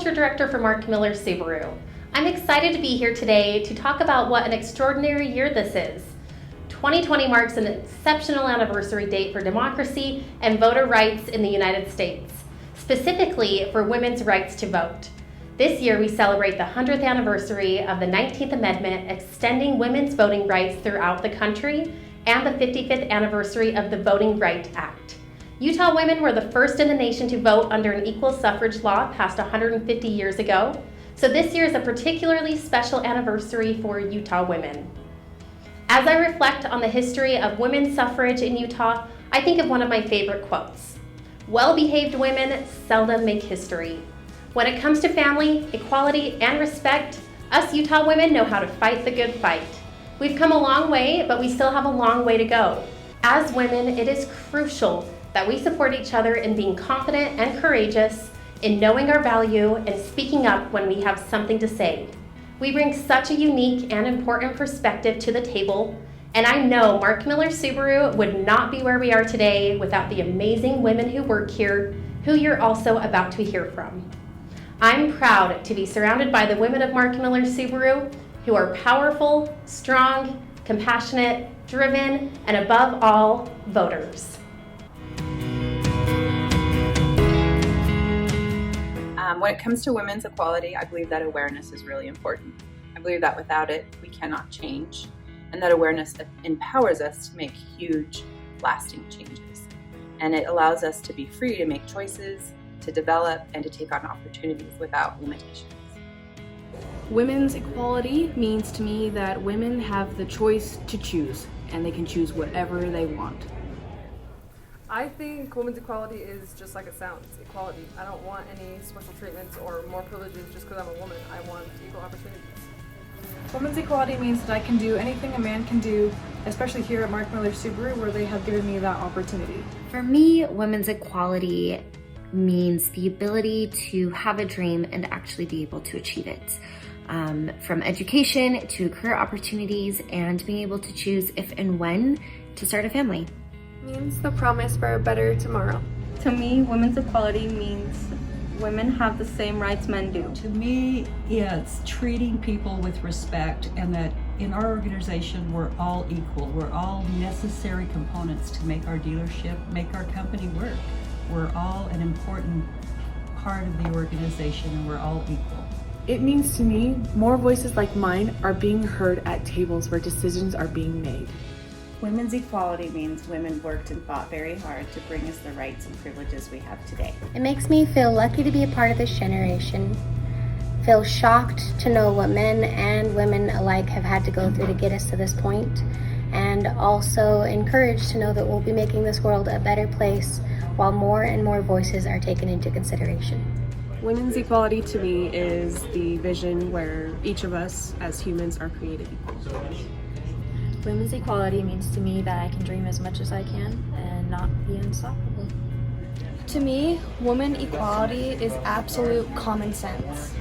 Culture Director for Mark Miller Subaru. I'm excited to be here today to talk about what an extraordinary year this is. 2020 marks an exceptional anniversary date for democracy and voter rights in the United States, specifically for women's rights to vote. This year we celebrate the 100th anniversary of the 19th Amendment extending women's voting rights throughout the country and the 55th anniversary of the Voting Rights Act. Utah women were the first in the nation to vote under an equal suffrage law passed 150 years ago, so this year is a particularly special anniversary for Utah women. As I reflect on the history of women's suffrage in Utah, I think of one of my favorite quotes. Well-behaved women seldom make history. When it comes to family, equality, and respect, us Utah women know how to fight the good fight. We've come a long way, but we still have a long way to go. As women, it is crucial that we support each other in being confident and courageous, in knowing our value and speaking up when we have something to say. We bring such a unique and important perspective to the table, and I know Mark Miller Subaru would not be where we are today without the amazing women who work here, who you're also about to hear from. I'm proud to be surrounded by the women of Mark Miller Subaru, who are powerful, strong, compassionate, driven, and above all, voters. When it comes to women's equality, I believe that awareness is really important. I believe that without it, we cannot change, and that awareness empowers us to make huge, lasting changes. And it allows us to be free to make choices, to develop, and to take on opportunities without limitations. Women's equality means to me that women have the choice to choose, and they can choose whatever they want. I think women's equality is just like it sounds, equality. I don't want any special treatments or more privileges just because I'm a woman. I want equal opportunities. Women's equality means that I can do anything a man can do, especially here at Mark Miller Subaru, where they have given me that opportunity. For me, women's equality means the ability to have a dream and actually be able to achieve it. From education to career opportunities and being able to choose if and when to start a family. Means the promise for a better tomorrow. To me, women's equality means women have the same rights men do. To me, it's treating people with respect, and that in our organization, we're all equal. We're all necessary components to make our dealership, make our company work. We're all an important part of the organization, and we're all equal. It means to me, more voices like mine are being heard at tables where decisions are being made. Women's equality means women worked and fought very hard to bring us the rights and privileges we have today. It makes me feel lucky to be a part of this generation, feel shocked to know what men and women alike have had to go through to get us to this point, and also encouraged to know that we'll be making this world a better place while more and more voices are taken into consideration. Women's equality to me is the vision where each of us as humans are created equal. Women's equality means to me that I can dream as much as I can and not be unstoppable. To me, women equality is absolute common sense.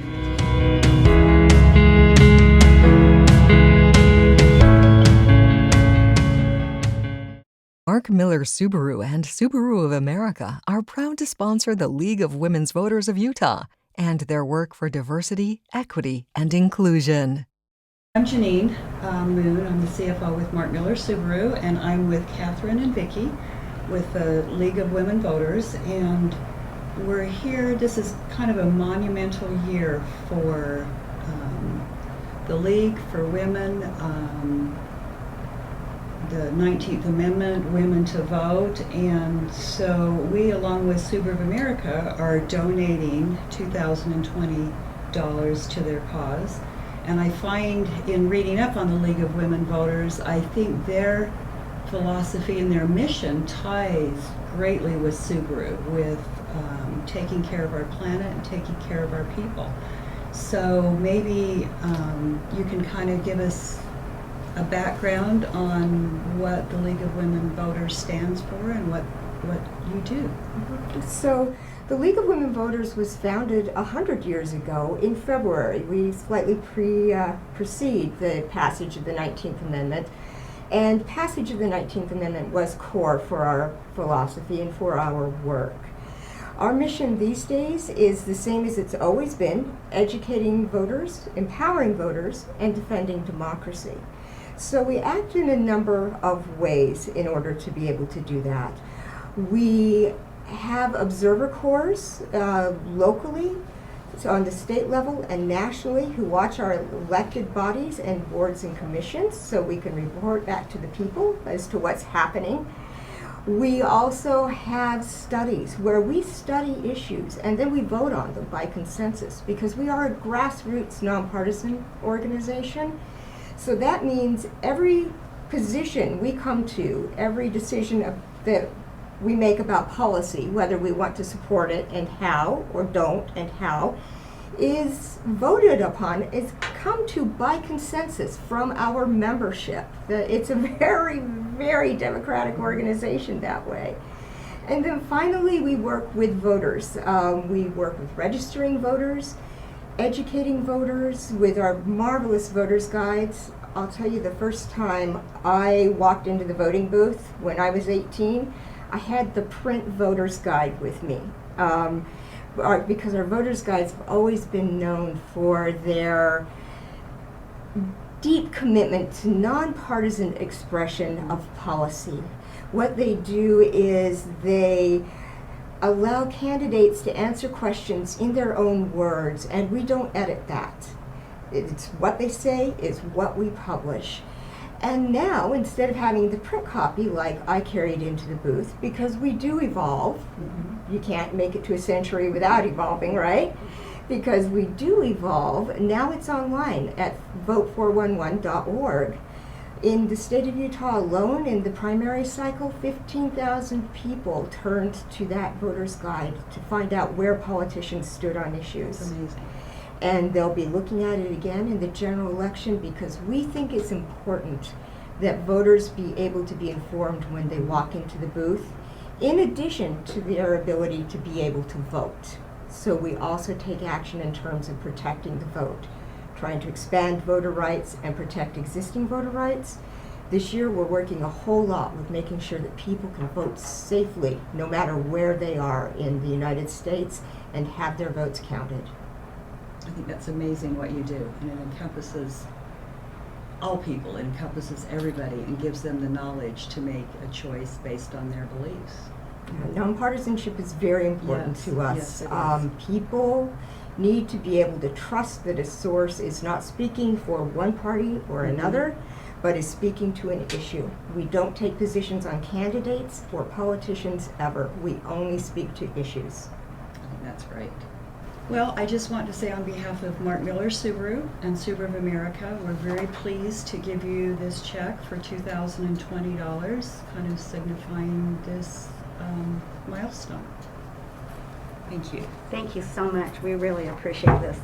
Mark Miller Subaru and Subaru of America are proud to sponsor the League of Women's Voters of Utah and their work for diversity, equity, and inclusion. I'm Janine Moon. I'm the CFO with Mark Miller Subaru, and I'm with Catherine and Vicki with the League of Women Voters, and we're here. This is kind of a monumental year for the League, for women, the 19th Amendment, women to vote, and so we, along with Subaru of America, are donating $2,020 to their cause. And I find in reading up on the League of Women Voters, I think their philosophy and their mission ties greatly with Subaru, with taking care of our planet and taking care of our people. So maybe you can kind of give us a background on what the League of Women Voters stands for and what you do. So the League of Women Voters was founded 100 years ago in February. We slightly precede the passage of the 19th Amendment, and passage of the 19th Amendment was core for our philosophy and for our work. Our mission these days is the same as it's always been: educating voters, empowering voters, and defending democracy. So we act in a number of ways in order to be able to do that. We have observer corps locally, so on the state level and nationally, who watch our elected bodies and boards and commissions so we can report back to the people as to what's happening. We also have studies where we study issues and then we vote on them by consensus, because we are a grassroots nonpartisan organization. So that means every position we come to, every decision that we make about policy, whether we want to support it and how, or don't and how, is voted upon, is come to by consensus from our membership. It's a very, very democratic organization that way. And then finally, we work with voters. We work with registering voters, educating voters with our marvelous voters guides. I'll tell you, the first time I walked into the voting booth when I was 18, I had the print voter's guide with me, because our voter's guides have always been known for their deep commitment to nonpartisan expression of policy. What they do is they allow candidates to answer questions in their own words, and we don't edit that. It's what they say is what we publish. And now, instead of having the print copy like I carried into the booth, because we do evolve, you can't make it to a century without evolving, right? Because we do evolve, now it's online at vote411.org. In the state of Utah alone, in the primary cycle, 15,000 people turned to that voter's guide to find out where politicians stood on issues. That's amazing. And they'll be looking at it again in the general election, because we think it's important that voters be able to be informed when they walk into the booth, in addition to their ability to be able to vote. So we also take action in terms of protecting the vote, trying to expand voter rights and protect existing voter rights. This year we're working a whole lot with making sure that people can vote safely no matter where they are in the United States and have their votes counted. I think that's amazing what you do, and it encompasses all people, it encompasses everybody, and gives them the knowledge to make a choice based on their beliefs. Nonpartisanship is very important to us. Yes, it is. People need to be able to trust that a source is not speaking for one party or another, but is speaking to an issue. We don't take positions on candidates or politicians ever. We only speak to issues. I think that's great. Well, I just want to say on behalf of Mark Miller Subaru and Subaru of America, we're very pleased to give you this check for $2,020, kind of signifying this milestone. Thank you. Thank you so much. We really appreciate this.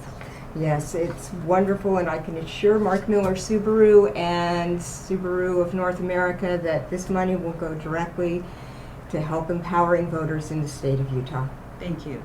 Yes, it's wonderful, and I can assure Mark Miller Subaru and Subaru of North America that this money will go directly to help empowering voters in the state of Utah. Thank you.